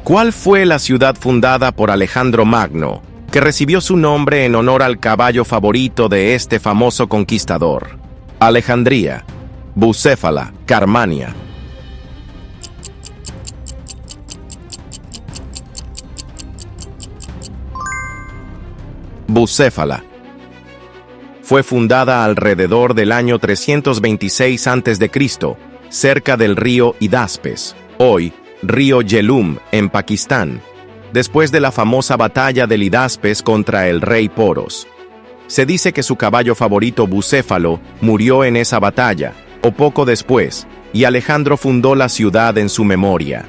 ¿Cuál fue la ciudad fundada por Alejandro Magno, que recibió su nombre en honor al caballo favorito de este famoso conquistador? Alejandría, Bucéfala, Carmania. Bucéfala. Fue fundada alrededor del año 326 a.C., cerca del río Hidaspes, hoy río Jhelum, en Pakistán, después de la famosa batalla del Hidaspes contra el rey Poros. Se dice que su caballo favorito Bucéfalo murió en esa batalla, o poco después, y Alejandro fundó la ciudad en su memoria.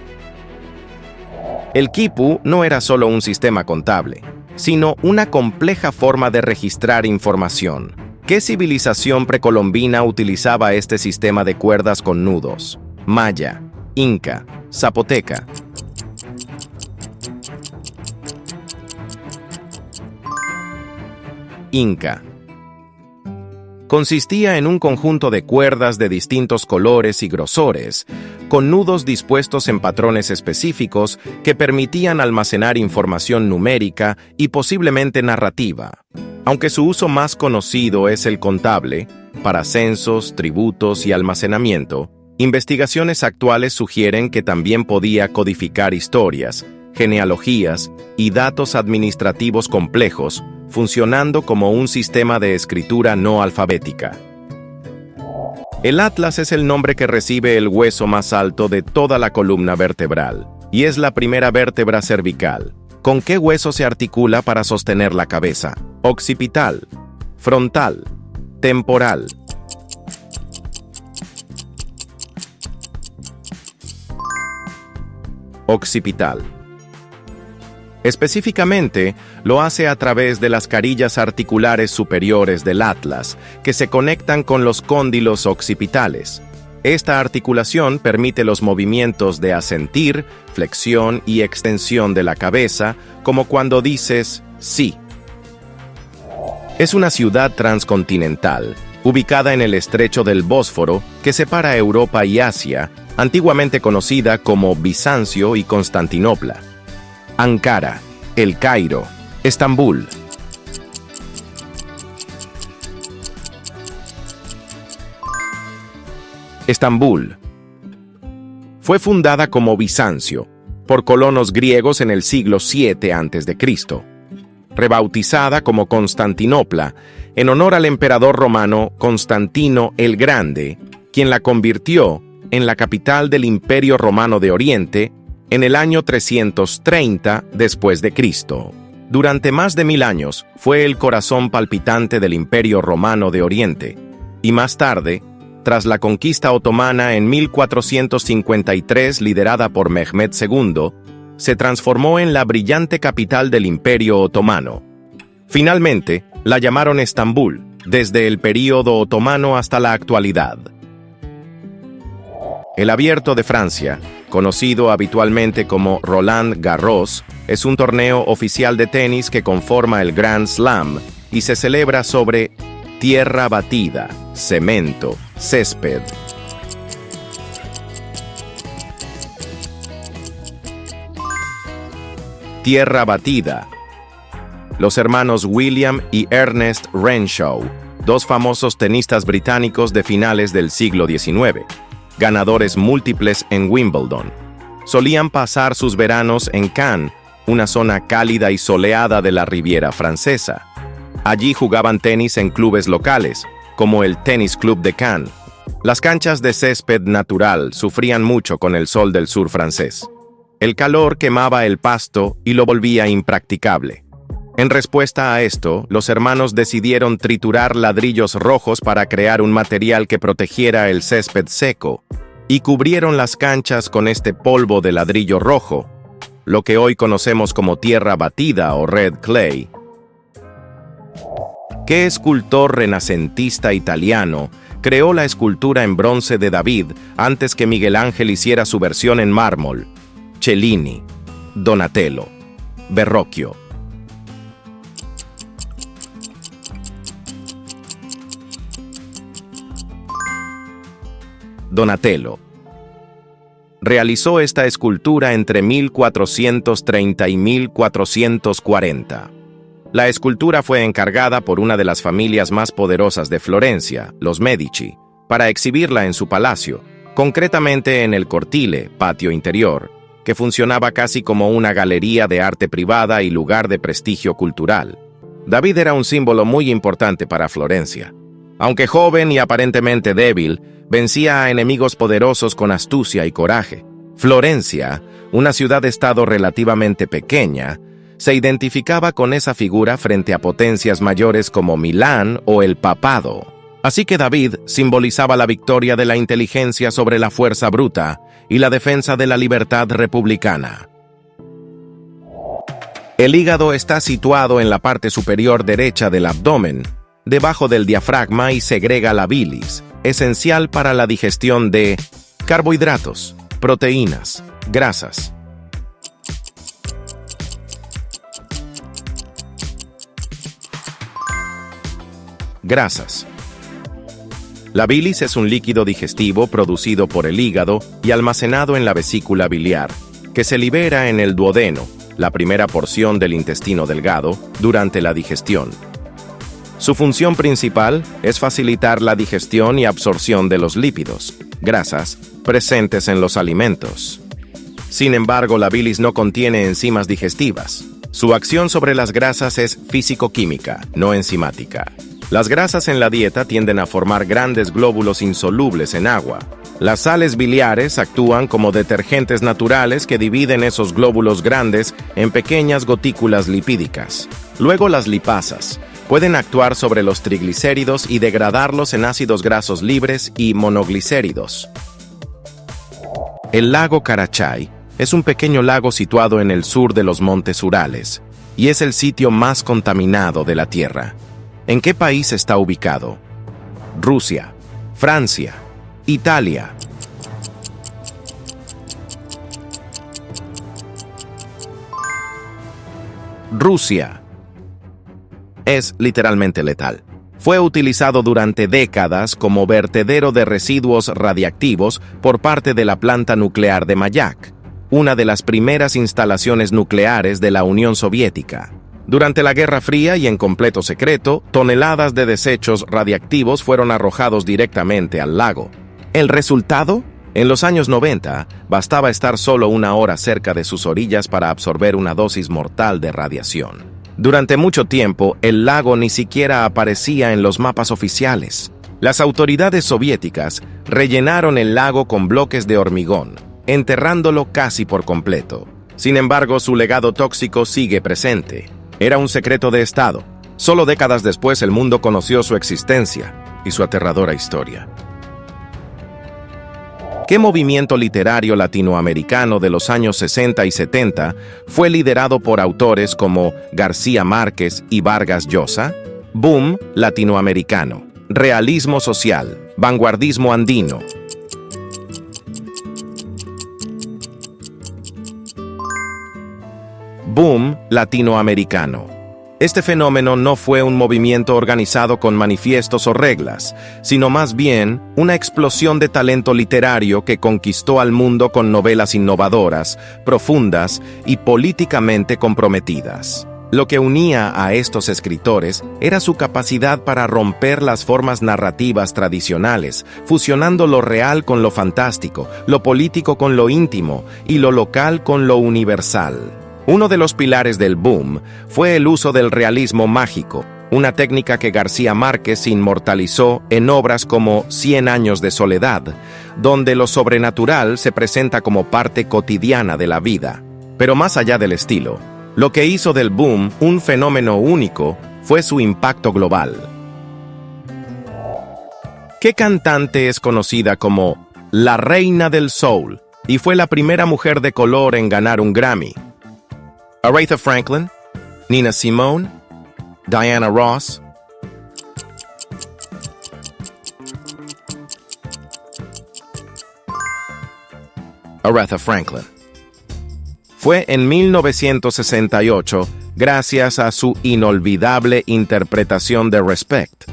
El quipu no era solo un sistema contable, sino una compleja forma de registrar información. ¿Qué civilización precolombina utilizaba este sistema de cuerdas con nudos? Maya, Inca, Zapoteca. Inca. Consistía en un conjunto de cuerdas de distintos colores y grosores, con nudos dispuestos en patrones específicos que permitían almacenar información numérica y posiblemente narrativa. Aunque su uso más conocido es el contable, para censos, tributos y almacenamiento, investigaciones actuales sugieren que también podía codificar historias, genealogías y datos administrativos complejos, funcionando como un sistema de escritura no alfabética. El atlas es el nombre que recibe el hueso más alto de toda la columna vertebral, y es la primera vértebra cervical. ¿Con qué hueso se articula para sostener la cabeza? Occipital, frontal, temporal. Occipital. Específicamente, lo hace a través de las carillas articulares superiores del atlas, que se conectan con los cóndilos occipitales. Esta articulación permite los movimientos de asentir, flexión y extensión de la cabeza, como cuando dices sí. Es una ciudad transcontinental, ubicada en el estrecho del Bósforo, que separa Europa y Asia, antiguamente conocida como Bizancio y Constantinopla. Ankara, El Cairo, Estambul. Estambul. Fue fundada como Bizancio por colonos griegos en el siglo VII a.C., rebautizada como Constantinopla en honor al emperador romano Constantino el Grande, quien la convirtió en la capital del Imperio Romano de Oriente en el año 330 después de Cristo. Durante más de 1000 años fue el corazón palpitante del Imperio Romano de Oriente, y más tarde, tras la conquista otomana en 1453 liderada por Mehmed II, se transformó en la brillante capital del Imperio Otomano. Finalmente, la llamaron Estambul, desde el período otomano hasta la actualidad. El Abierto de Francia, conocido habitualmente como Roland Garros, es un torneo oficial de tenis que conforma el Grand Slam y se celebra sobre tierra batida, cemento, césped. Tierra batida. Los hermanos William y Ernest Renshaw, dos famosos tenistas británicos de finales del siglo XIX, ganadores múltiples en Wimbledon, solían pasar sus veranos en Cannes, una zona cálida y soleada de la Riviera Francesa. Allí jugaban tenis en clubes locales, como el Tennis Club de Cannes. Las canchas de césped natural sufrían mucho con el sol del sur francés. El calor quemaba el pasto y lo volvía impracticable. En respuesta a esto, los hermanos decidieron triturar ladrillos rojos para crear un material que protegiera el césped seco, y cubrieron las canchas con este polvo de ladrillo rojo, lo que hoy conocemos como tierra batida o red clay. ¿Qué escultor renacentista italiano creó la escultura en bronce de David antes que Miguel Ángel hiciera su versión en mármol? Cellini, Donatello, Verrocchio. Donatello. realizó esta escultura entre 1430 y 1440. La escultura fue encargada por una de las familias más poderosas de Florencia, los Medici, para exhibirla en su palacio, concretamente en el cortile, patio interior, que funcionaba casi como una galería de arte privada y lugar de prestigio cultural. David era un símbolo muy importante para Florencia. Aunque joven y aparentemente débil, vencía a enemigos poderosos con astucia y coraje. Florencia, una ciudad-estado relativamente pequeña, se identificaba con esa figura frente a potencias mayores como Milán o el Papado. Así que David simbolizaba la victoria de la inteligencia sobre la fuerza bruta y la defensa de la libertad republicana. El hígado está situado en la parte superior derecha del abdomen, debajo del diafragma, y segrega la bilis, esencial para la digestión de carbohidratos, proteínas, grasas. Grasas. La bilis es un líquido digestivo producido por el hígado y almacenado en la vesícula biliar, que se libera en el duodeno, la primera porción del intestino delgado, durante la digestión. Su función principal es facilitar la digestión y absorción de los lípidos, grasas, presentes en los alimentos. Sin embargo, la bilis no contiene enzimas digestivas. Su acción sobre las grasas es físico-química, no enzimática. Las grasas en la dieta tienden a formar grandes glóbulos insolubles en agua. Las sales biliares actúan como detergentes naturales que dividen esos glóbulos grandes en pequeñas gotículas lipídicas. Luego las lipasas pueden actuar sobre los triglicéridos y degradarlos en ácidos grasos libres y monoglicéridos. El lago Karachay es un pequeño lago situado en el sur de los Montes Urales y es el sitio más contaminado de la Tierra. ¿En qué país está ubicado? Rusia, Francia, Italia. Rusia. Es literalmente letal. Fue utilizado durante décadas como vertedero de residuos radiactivos por parte de la planta nuclear de Mayak, una de las primeras instalaciones nucleares de la Unión Soviética. Durante la Guerra Fría y en completo secreto, toneladas de desechos radiactivos fueron arrojados directamente al lago. ¿El resultado? En los años 90, bastaba estar solo una hora cerca de sus orillas para absorber una dosis mortal de radiación. Durante mucho tiempo, el lago ni siquiera aparecía en los mapas oficiales. Las autoridades soviéticas rellenaron el lago con bloques de hormigón, enterrándolo casi por completo. Sin embargo, su legado tóxico sigue presente. Era un secreto de Estado. Solo décadas después el mundo conoció su existencia y su aterradora historia. ¿Qué movimiento literario latinoamericano de los años 60 y 70 fue liderado por autores como García Márquez y Vargas Llosa? Boom latinoamericano, realismo social, vanguardismo andino. Boom latinoamericano. Este fenómeno no fue un movimiento organizado con manifiestos o reglas, sino más bien una explosión de talento literario que conquistó al mundo con novelas innovadoras, profundas y políticamente comprometidas. Lo que unía a estos escritores era su capacidad para romper las formas narrativas tradicionales, fusionando lo real con lo fantástico, lo político con lo íntimo y lo local con lo universal. Uno de los pilares del boom fue el uso del realismo mágico, una técnica que García Márquez inmortalizó en obras como 100 años de soledad, donde lo sobrenatural se presenta como parte cotidiana de la vida. Pero más allá del estilo, lo que hizo del boom un fenómeno único fue su impacto global. ¿Qué cantante es conocida como la reina del soul y fue la primera mujer de color en ganar un Grammy? Aretha Franklin, Nina Simone, Diana Ross. Aretha Franklin. Fue en 1968, gracias a su inolvidable interpretación de Respect,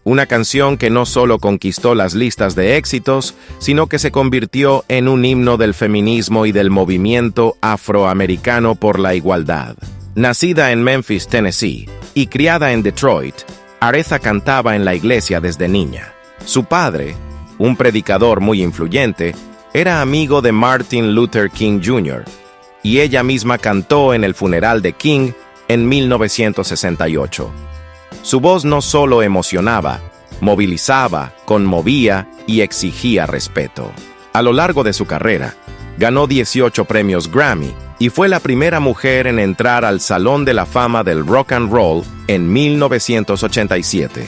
una canción que no solo conquistó las listas de éxitos, sino que se convirtió en un himno del feminismo y del movimiento afroamericano por la igualdad. Nacida en Memphis, Tennessee, y criada en Detroit, Aretha cantaba en la iglesia desde niña. Su padre, un predicador muy influyente, era amigo de Martin Luther King Jr., y ella misma cantó en el funeral de King en 1968. Su voz no solo emocionaba, movilizaba, conmovía y exigía respeto. A lo largo de su carrera, ganó 18 premios Grammy y fue la primera mujer en entrar al Salón de la Fama del Rock and Roll en 1987.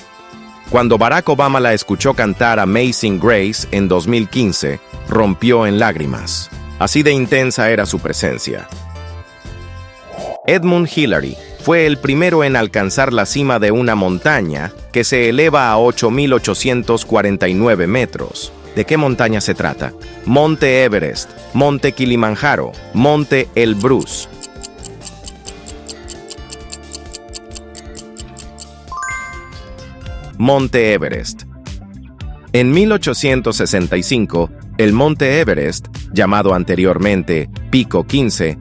Cuando Barack Obama la escuchó cantar Amazing Grace en 2015, rompió en lágrimas. Así de intensa era su presencia. Edmund Hillary fue el primero en alcanzar la cima de una montaña que se eleva a 8.849 metros. ¿De qué montaña se trata? Monte Everest, Monte Kilimanjaro, Monte Elbrus. Monte Everest. En 1865, el Monte Everest, llamado anteriormente Pico 15,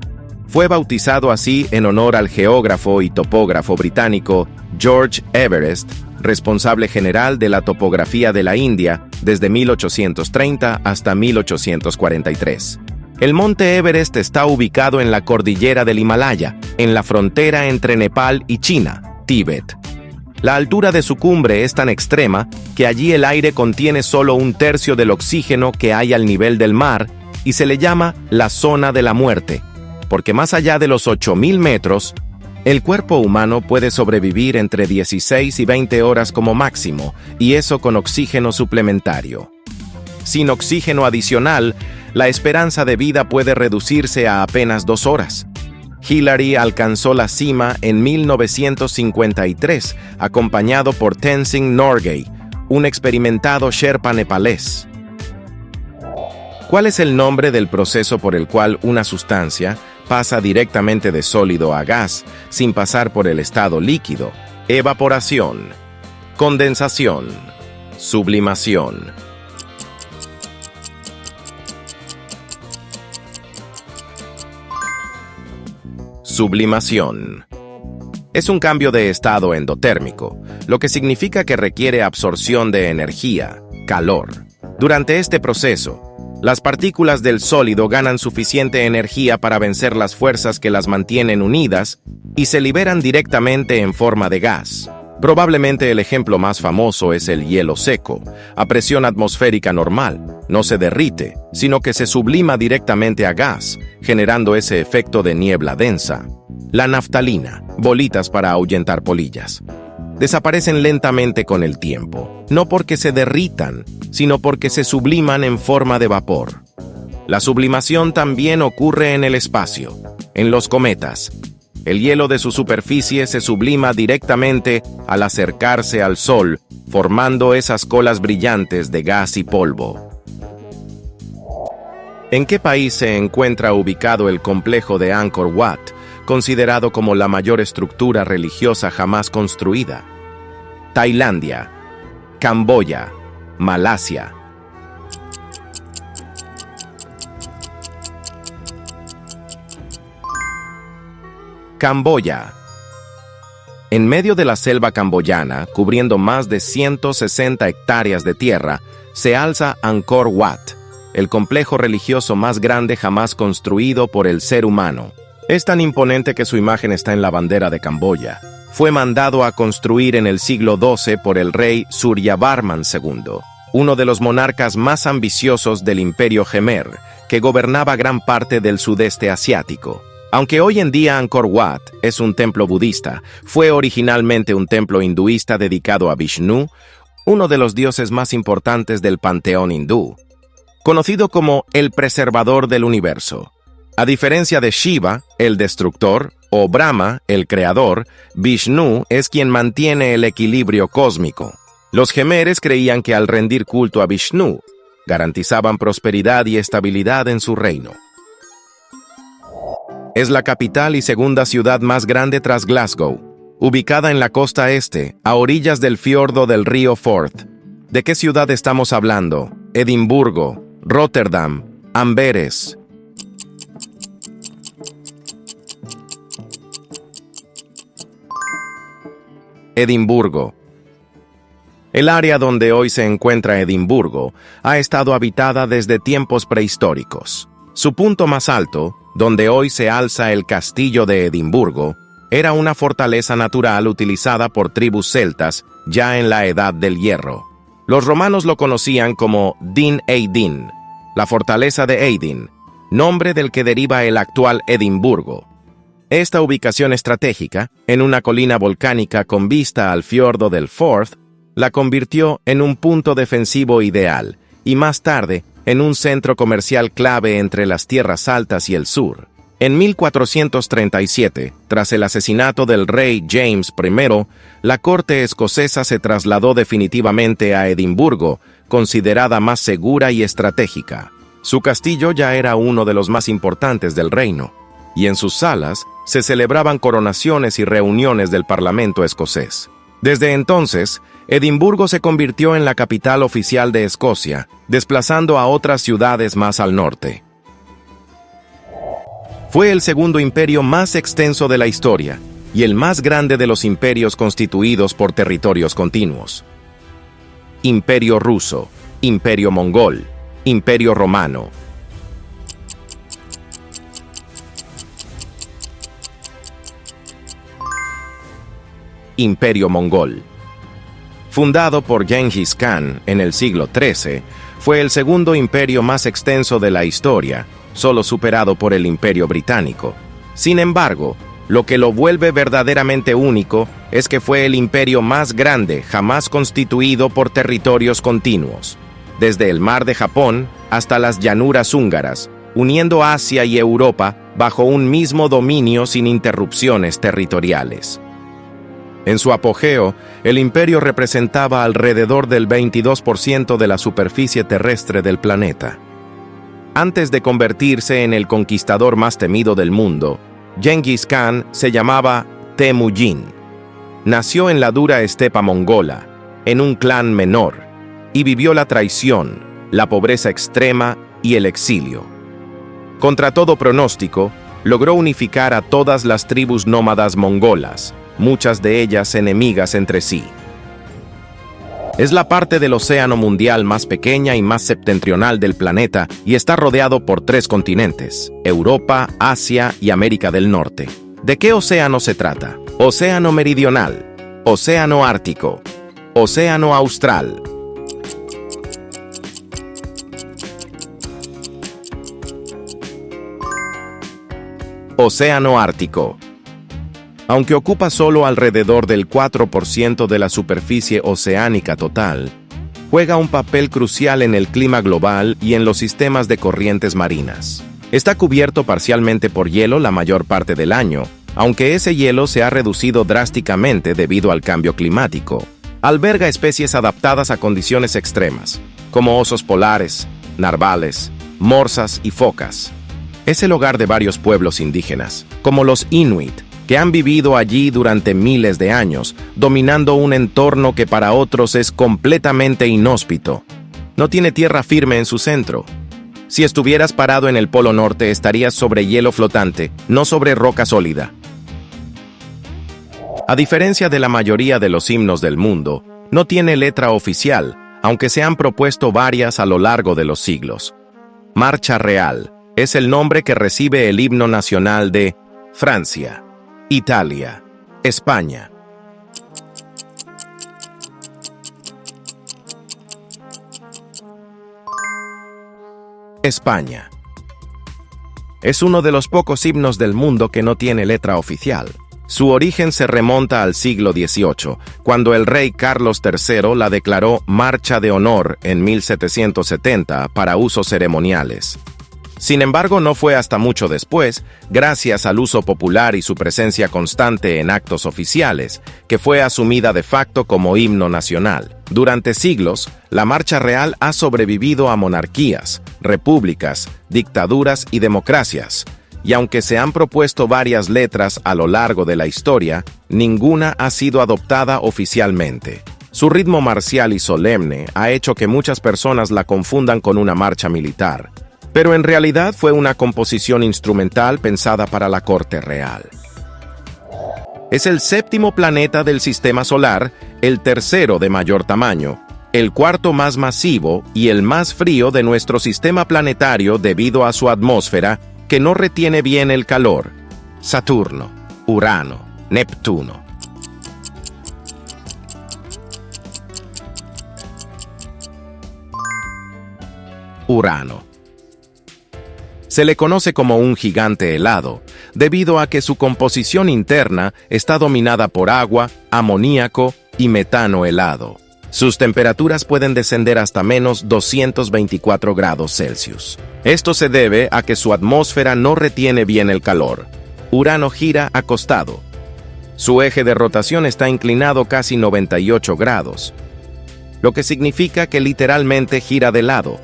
fue bautizado así en honor al geógrafo y topógrafo británico George Everest, responsable general de la topografía de la India desde 1830 hasta 1843. El Monte Everest está ubicado en la cordillera del Himalaya, en la frontera entre Nepal y China, Tíbet. La altura de su cumbre es tan extrema que allí el aire contiene solo un tercio del oxígeno que hay al nivel del mar y se le llama la zona de la muerte, porque más allá de los 8.000 metros, el cuerpo humano puede sobrevivir entre 16 y 20 horas como máximo, y eso con oxígeno suplementario. Sin oxígeno adicional, la esperanza de vida puede reducirse a apenas 2 horas. Hillary alcanzó la cima en 1953, acompañado por Tenzing Norgay, un experimentado Sherpa nepalés. ¿Cuál es el nombre del proceso por el cual una sustancia pasa directamente de sólido a gas sin pasar por el estado líquido? Evaporación, condensación, sublimación. Sublimación. Es un cambio de estado endotérmico, lo que significa que requiere absorción de energía, calor. Durante este proceso, las partículas del sólido ganan suficiente energía para vencer las fuerzas que las mantienen unidas y se liberan directamente en forma de gas. Probablemente el ejemplo más famoso es el hielo seco. A presión atmosférica normal, no se derrite, sino que se sublima directamente a gas, generando ese efecto de niebla densa. La naftalina, bolitas para ahuyentar polillas, desaparecen lentamente con el tiempo, no porque se derritan, sino porque se subliman en forma de vapor. La sublimación también ocurre en el espacio, en los cometas. El hielo de su superficie se sublima directamente al acercarse al Sol, formando esas colas brillantes de gas y polvo. ¿En qué país se encuentra ubicado el complejo de Angkor Wat, considerado como la mayor estructura religiosa jamás construida? Tailandia, Camboya, Malasia. Camboya. En medio de la selva camboyana, cubriendo más de 160 hectáreas de tierra, se alza Angkor Wat, el complejo religioso más grande jamás construido por el ser humano. Es tan imponente que su imagen está en la bandera de Camboya. Fue mandado a construir en el siglo XII por el rey Suryavarman II, uno de los monarcas más ambiciosos del Imperio Jemer, que gobernaba gran parte del sudeste asiático. Aunque hoy en día Angkor Wat es un templo budista, fue originalmente un templo hinduista dedicado a Vishnu, uno de los dioses más importantes del panteón hindú, conocido como el preservador del universo. A diferencia de Shiva, el destructor, o Brahma, el creador, Vishnu es quien mantiene el equilibrio cósmico. Los jemeres creían que al rendir culto a Vishnu, garantizaban prosperidad y estabilidad en su reino. Es la capital y segunda ciudad más grande tras Glasgow. ubicada en la costa este, a orillas del fiordo del río Forth. ¿De qué ciudad estamos hablando? Edimburgo, Rotterdam, Amberes. Edimburgo. El área donde hoy se encuentra Edimburgo ha estado habitada desde tiempos prehistóricos. Su punto más alto, donde hoy se alza el castillo de Edimburgo, era una fortaleza natural utilizada por tribus celtas ya en la Edad del Hierro. Los romanos lo conocían como Din Eidin, la fortaleza de Eidin, nombre del que deriva el actual Edimburgo. Esta ubicación estratégica, en una colina volcánica con vista al fiordo del Forth, la convirtió en un punto defensivo ideal y más tarde en un centro comercial clave entre las tierras altas y el sur. En 1437, tras el asesinato del rey James I, la corte escocesa se trasladó definitivamente a Edimburgo, considerada más segura y estratégica. Su castillo ya era uno de los más importantes del reino, y en sus salas se celebraban coronaciones y reuniones del Parlamento escocés. Desde entonces, Edimburgo se convirtió en la capital oficial de Escocia, desplazando a otras ciudades más al norte. Fue el segundo imperio más extenso de la historia y el más grande de los imperios constituidos por territorios continuos. Imperio ruso, Imperio mongol, Imperio romano. Imperio mongol. Fundado por Genghis Khan en el siglo XIII, fue el segundo imperio más extenso de la historia, solo superado por el Imperio británico. Sin embargo, lo que lo vuelve verdaderamente único es que fue el imperio más grande jamás constituido por territorios continuos, desde el mar de Japón hasta las llanuras húngaras, uniendo Asia y Europa bajo un mismo dominio sin interrupciones territoriales. En su apogeo, el imperio representaba alrededor del 22% de la superficie terrestre del planeta. Antes de convertirse en el conquistador más temido del mundo, Genghis Khan se llamaba Temujin. Nació en la dura estepa mongola, en un clan menor, y vivió la traición, la pobreza extrema y el exilio. Contra todo pronóstico, logró unificar a todas las tribus nómadas mongolas, muchas de ellas enemigas entre sí. Es la parte del océano mundial más pequeña y más septentrional del planeta y está rodeado por 3 continentes: Europa, Asia y América del Norte. ¿De qué océano se trata? Océano Meridional, Océano Ártico, Océano Austral. Océano Ártico. Aunque ocupa solo alrededor del 4% de la superficie oceánica total, juega un papel crucial en el clima global y en los sistemas de corrientes marinas. Está cubierto parcialmente por hielo la mayor parte del año, aunque ese hielo se ha reducido drásticamente debido al cambio climático. Alberga especies adaptadas a condiciones extremas, como osos polares, narvales, morsas y focas. Es el hogar de varios pueblos indígenas, como los Inuit, que han vivido allí durante miles de años, dominando un entorno que para otros es completamente inhóspito. No tiene tierra firme en su centro. Si estuvieras parado en el Polo Norte, estarías sobre hielo flotante, no sobre roca sólida. A diferencia de la mayoría de los himnos del mundo, no tiene letra oficial, aunque se han propuesto varias a lo largo de los siglos. Marcha Real es el nombre que recibe el himno nacional de Francia, Italia, España. España. Es uno de los pocos himnos del mundo que no tiene letra oficial. Su origen se remonta al siglo XVIII, cuando el rey Carlos III la declaró Marcha de Honor en 1770 para usos ceremoniales. Sin embargo, no fue hasta mucho después, gracias al uso popular y su presencia constante en actos oficiales, que fue asumida de facto como himno nacional. Durante siglos, la Marcha Real ha sobrevivido a monarquías, repúblicas, dictaduras y democracias, y aunque se han propuesto varias letras a lo largo de la historia, ninguna ha sido adoptada oficialmente. Su ritmo marcial y solemne ha hecho que muchas personas la confundan con una marcha militar, pero en realidad fue una composición instrumental pensada para la corte real. Es el séptimo planeta del sistema solar, el tercero de mayor tamaño, el cuarto más masivo y el más frío de nuestro sistema planetario debido a su atmósfera que no retiene bien el calor. Saturno, Urano, Neptuno. Urano. Se le conoce como un gigante helado, debido a que su composición interna está dominada por agua, amoníaco y metano helado. Sus temperaturas pueden descender hasta menos 224 grados Celsius. Esto se debe a que su atmósfera no retiene bien el calor. Urano gira acostado. Su eje de rotación está inclinado casi 98 grados, lo que significa que literalmente gira de lado.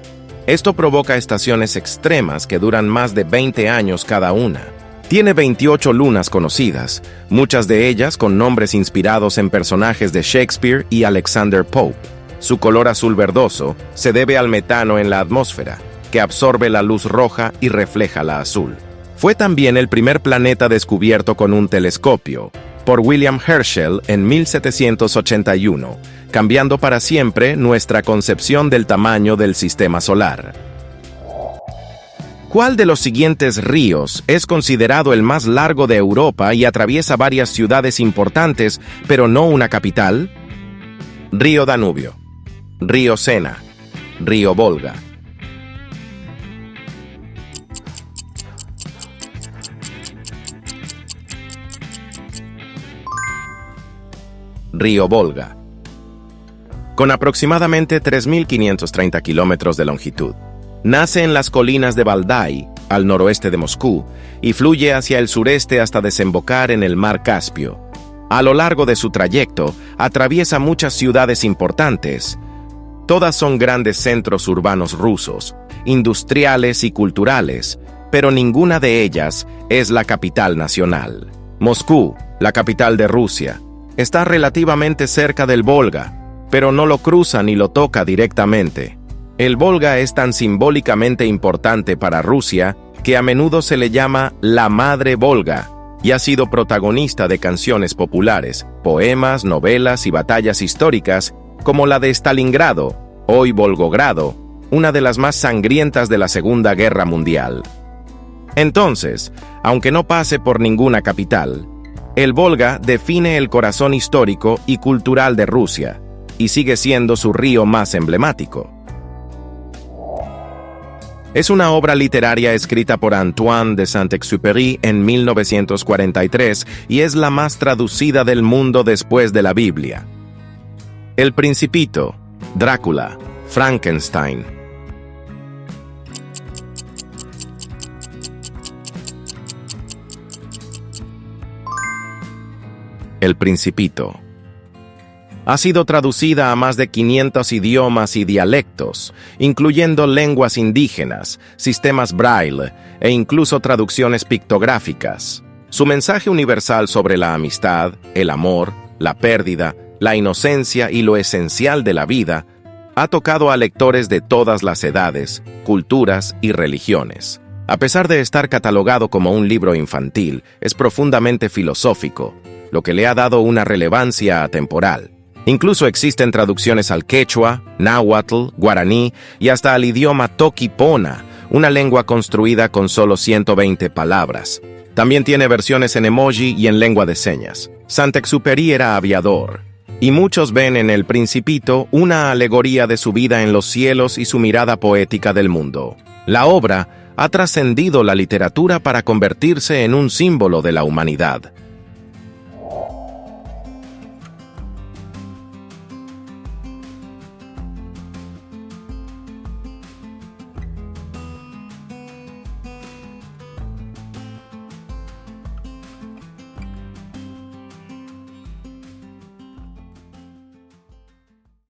Esto provoca estaciones extremas que duran más de 20 años cada una. Tiene 28 lunas conocidas, muchas de ellas con nombres inspirados en personajes de Shakespeare y Alexander Pope. Su color azul verdoso se debe al metano en la atmósfera, que absorbe la luz roja y refleja la azul. Fue también el primer planeta descubierto con un telescopio, por William Herschel en 1781, cambiando para siempre nuestra concepción del tamaño del sistema solar. ¿Cuál de los siguientes ríos es considerado el más largo de Europa y atraviesa varias ciudades importantes, pero no una capital? Río Danubio, Río Sena, Río Volga. Río Volga. Con aproximadamente 3.530 kilómetros de longitud, nace en las colinas de Valdai, al noroeste de Moscú, y fluye hacia el sureste hasta desembocar en el mar Caspio. A lo largo de su trayecto, atraviesa muchas ciudades importantes. Todas son grandes centros urbanos rusos, industriales y culturales, pero ninguna de ellas es la capital nacional. Moscú, la capital de Rusia, está relativamente cerca del Volga, pero no lo cruza ni lo toca directamente. El Volga es tan simbólicamente importante para Rusia que a menudo se le llama la Madre Volga y ha sido protagonista de canciones populares, poemas, novelas y batallas históricas como la de Stalingrado, hoy Volgogrado, una de las más sangrientas de la Segunda Guerra Mundial. Entonces, aunque no pase por ninguna capital, el Volga define el corazón histórico y cultural de Rusia y sigue siendo su río más emblemático. Es una obra literaria escrita por Antoine de Saint-Exupéry en 1943 y es la más traducida del mundo después de la Biblia. El Principito, Drácula, Frankenstein. El Principito. Ha sido traducida a más de 500 idiomas y dialectos, incluyendo lenguas indígenas, sistemas Braille e incluso traducciones pictográficas. Su mensaje universal sobre la amistad, el amor, la pérdida, la inocencia y lo esencial de la vida ha tocado a lectores de todas las edades, culturas y religiones. A pesar de estar catalogado como un libro infantil, es profundamente filosófico, lo que le ha dado una relevancia atemporal. Incluso existen traducciones al quechua, náhuatl, guaraní y hasta al idioma toquipona, una lengua construida con solo 120 palabras. También tiene versiones en emoji y en lengua de señas. Saint-Exupéry era aviador, y muchos ven en El Principito una alegoría de su vida en los cielos y su mirada poética del mundo. La obra ha trascendido la literatura para convertirse en un símbolo de la humanidad.